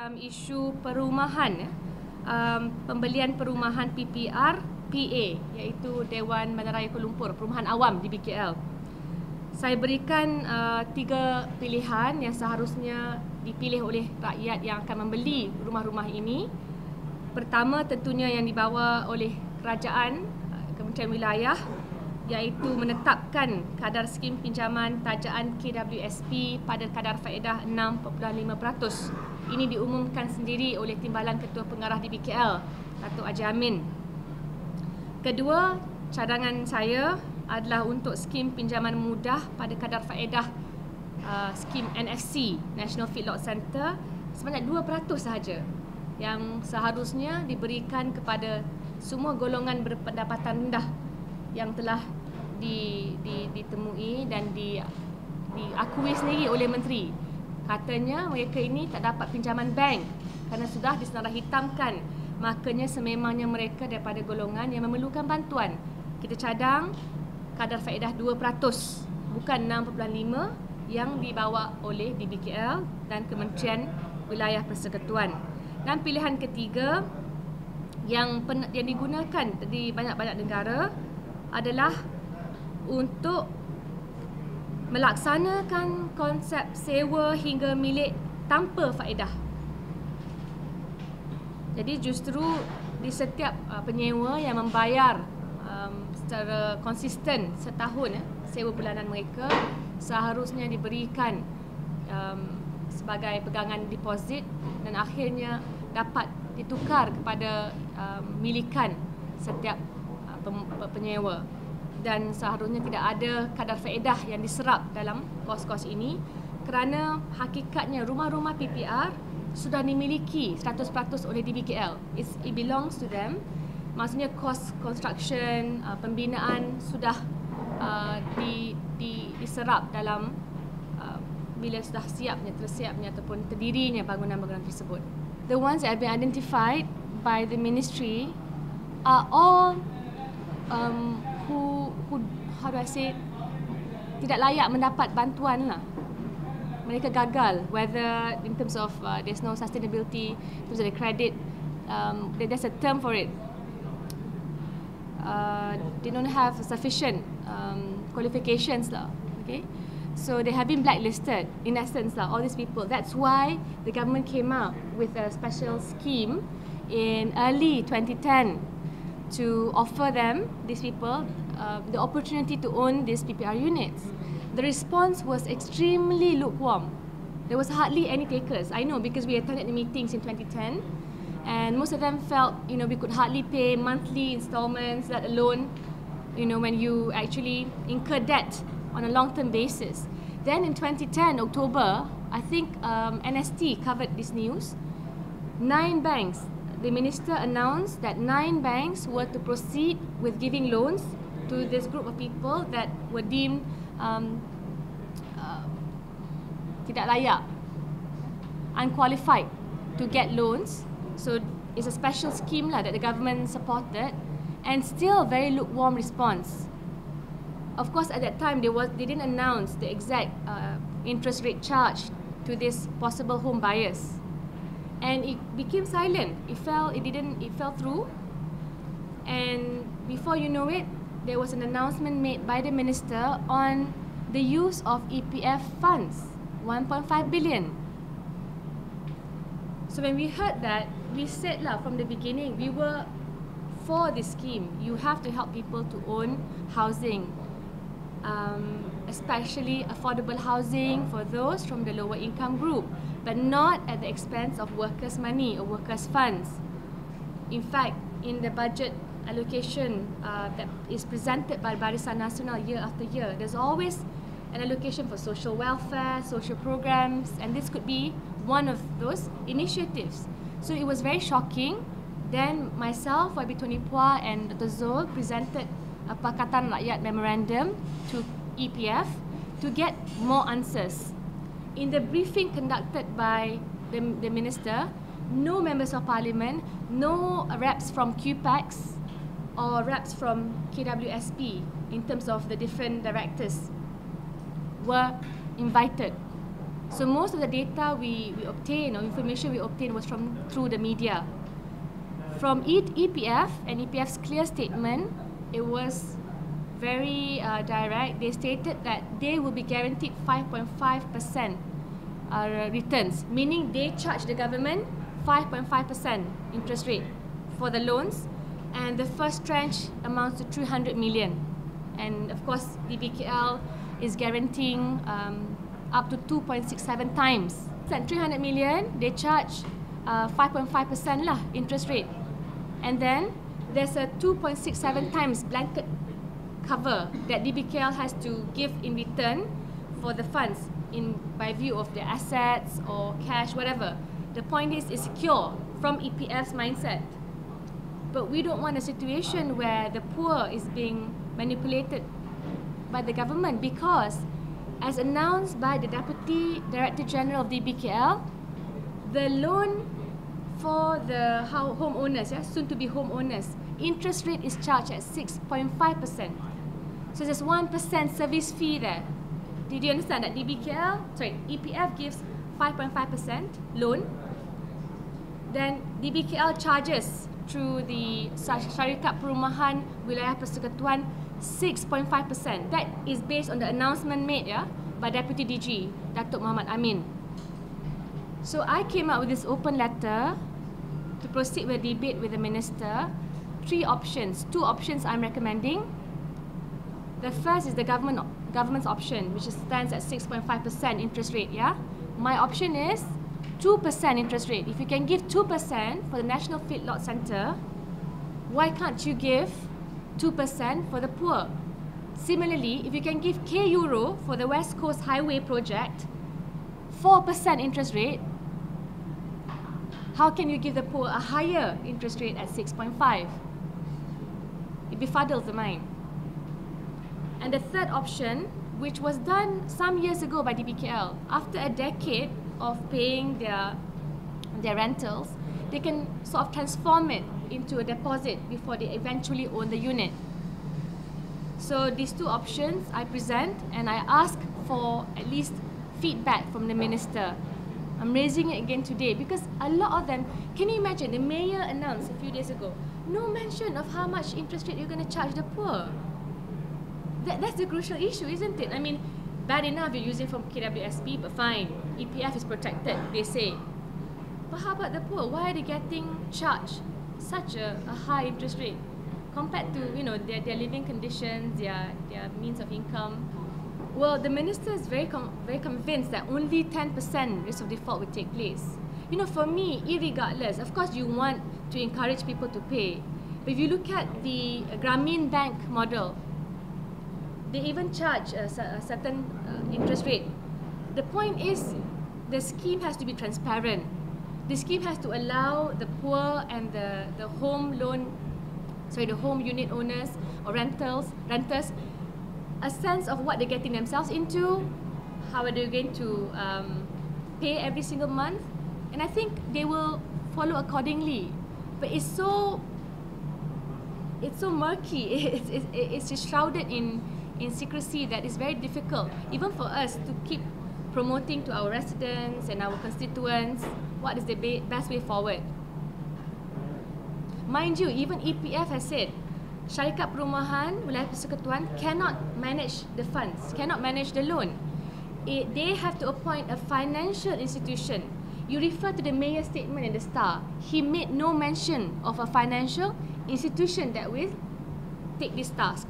dalam isu perumahan, pembelian perumahan PPR, PA, iaitu Dewan Bandaraya Kuala Lumpur, perumahan awam di BKL. Saya berikan 3 pilihan yang seharusnya dipilih oleh rakyat yang akan membeli rumah-rumah ini. Pertama, tentunya yang dibawa oleh kerajaan, Kementerian Wilayah, iaitu menetapkan kadar skim pinjaman tajaan KWSP pada kadar faedah 6.5%. Ini diumumkan sendiri oleh Timbalan Ketua Pengarah di BKL, Datuk Haji Amin. Kedua, cadangan saya adalah untuk skim pinjaman mudah pada kadar faedah skim NFC, National Feedlot Center, sebanyak 2% sahaja, yang seharusnya diberikan kepada semua golongan berpendapatan rendah yang telah ditemui dan diakui sendiri oleh Menteri. Katanya mereka ini tak dapat pinjaman bank kerana sudah disenarai hitamkan. Makanya sememangnya mereka daripada golongan yang memerlukan bantuan. Kita cadang kadar faedah 2%, bukan 6.5% yang dibawa oleh DBKL dan Kementerian Wilayah Persekutuan. Dan pilihan ketiga yang digunakan di banyak-banyak negara adalah untuk melaksanakan konsep sewa hingga milik tanpa faedah. Jadi justru di setiap penyewa yang membayar secara konsisten setahun sewa bulanan mereka, seharusnya diberikan sebagai pegangan deposit dan akhirnya dapat ditukar kepada milikan setiap penyewa. Dan seharusnya tidak ada kadar faedah yang diserap dalam kos-kos ini, kerana hakikatnya rumah-rumah PPR sudah dimiliki 100% oleh DBKL. It belongs to them. Maksudnya kos construction, pembinaan sudah diserap dalam bila sudah tersiapnya ataupun terdirinya bangunan-bangunan tersebut. The ones that have been identified by the ministry are all who how do I say, tidak layak mendapat bantuan lah. Mereka gagal, whether in terms of there's no sustainability, in terms of the credit, there's a term for it. They don't have sufficient qualifications lah. Okay, so they have been blacklisted in essence lah, all these people. That's why the government came out with a special scheme in early 2010 to offer them, these people, the opportunity to own these PPR units. The response was extremely lukewarm. There was hardly any takers. I know, because we attended the meetings in 2010, and most of them felt, we could hardly pay monthly installments, let alone, when you actually incur debt on a long-term basis. Then in 2010, October, I think NST covered this news. 9 banks, the minister announced that 9 banks were to proceed with giving loans to this group of people that were deemed tidak layak, unqualified to get loans. So it's a special scheme that the government supported, and still very lukewarm response. Of course, at that time they didn't announce the exact interest rate charged to this possible home buyers, and it became silent. It fell through, and before you know it, there was an announcement made by the minister on the use of EPF funds, 1.5 billion. So when we heard that, we said from the beginning, we were for this scheme. You have to help people to own housing, especially affordable housing for those from the lower income group, but not at the expense of workers' money or workers' funds. In fact, in the budget allocation that is presented by Barisan Nasional year after year, there's always an allocation for social welfare, social programs, and this could be one of those initiatives. So it was very shocking. Then myself, Wabi Tony Pua, and Dr. Zul presented a Pakatan Rakyat memorandum to EPF to get more answers. In the briefing conducted by the minister, no members of parliament, no reps from QPAX or reps from KWSP in terms of the different directors were invited So most of the data we obtained, or information we obtained, was through the media. From EPF and EPF's clear statement, it was very direct. They stated that they will be guaranteed 5.5% returns, meaning they charge the government 5.5% interest rate for the loans, and the first tranche amounts to 300 million. And of course, DBKL is guaranteeing up to 2.67 times. And 300 million, they charge 5.5% lah interest rate. And then there's a 2.67 times blanket cover that DBKL has to give in return for the funds by view of their assets or cash, whatever. The point is, it's secure from EPF's mindset. But we don't want a situation where the poor is being manipulated by the government, because as announced by the Deputy Director General of DBKL, the loan for the homeowners, soon to be homeowners, interest rate is charged at 6.5%. So there's 1% service fee there. Did you understand that EPF gives 5.5% loan, then DBKL charges through the Syarikat Perumahan Wilayah Persekutuan 6.5%. That is based on the announcement made by Deputy DG Datuk Muhammad Amin. So I came up with this open letter to proceed with debate with the minister. 3 options. 2 options I'm recommending. The first is the government's option, which stands at 6.5% interest rate. My option is 2% interest rate. If you can give 2% for the National Feedlot Centre, why can't you give 2% for the poor? Similarly, if you can give €K for the West Coast Highway project, 4% interest rate, how can you give the poor a higher interest rate at 6.5? It befuddles the mind. And the third option, which was done some years ago by DBKL, after a decade of paying their rentals, they can sort of transform it into a deposit before they eventually own the unit. So these 2 options I present, and I ask for at least feedback from the minister. I'm raising it again today because a lot of them, can you imagine, the mayor announced a few days ago, no mention of how much interest rate you're going to charge the poor. That's the crucial issue, isn't it? I mean, bad enough you're using from KWSP, but fine, EPF is protected, they say. But how about the poor? Why are they getting charged such a high interest rate compared to their living conditions, their means of income? Well, the minister is very convinced that only 10% risk of default will take place. For me, irregardless, of course you want to encourage people to pay. But if you look at the Grameen Bank model, they even charge a certain interest rate. The point is, the scheme has to be transparent. The scheme has to allow the poor and the home unit owners or renters, a sense of what they're getting themselves into, how are they going to pay every single month, and I think they will follow accordingly. But it's so murky. It's just shrouded in secrecy that is very difficult, even for us, to keep promoting to our residents and our constituents what is the best way forward. Mind you, even EPF has said Syarikat Perumahan Wilayah Persekutuan cannot manage the funds, cannot manage the loan. They have to appoint a financial institution. You refer to the mayor's statement in the Star. He made no mention of a financial institution that will take this task.